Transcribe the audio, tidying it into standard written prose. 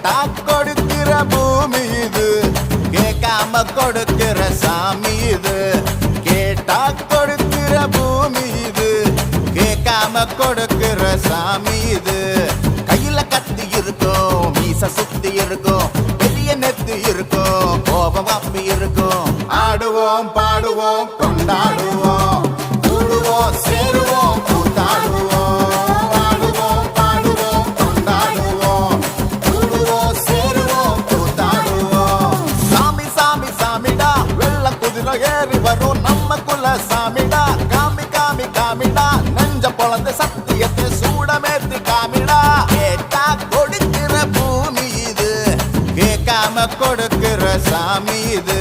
கேட்டா கொடுக்கிற பூமி இது, கேட்காம கொடுக்கிற சாமி இது. கேட்டா கொடுக்கிற பூமி இது, கேட்காம கொடுக்கிற சாமி இது. கையில கத்தி இருக்கும், மீச சுத்தி இருக்கும், பெரிய நெத்தி இருக்கும், கோபம் அப்பி இருக்கும். ஆடுவோம் பாடுவோம் கொண்டாடுவோம், கூடுவோம் சேருவோம் கூத்தாடுவோம். ஆடுவோம் பாடுவோம் கொண்டாடுவோம், கூடுவோம் சேருவோம் கூத்தாடுவோம். சாமி சாமி சாமிடா, வெள்ள குதிரை ஏறி வரும் நம்ம குல சாமிடா. காமி காமி காமிடா, நெஞ்ச பொழந்த சத்தியத்தை சூடமேத்தி காமிடா. கேட்டா கொடுக்கிற பூமி இது, கேட்காம கொடுக்கிற சாமி இது.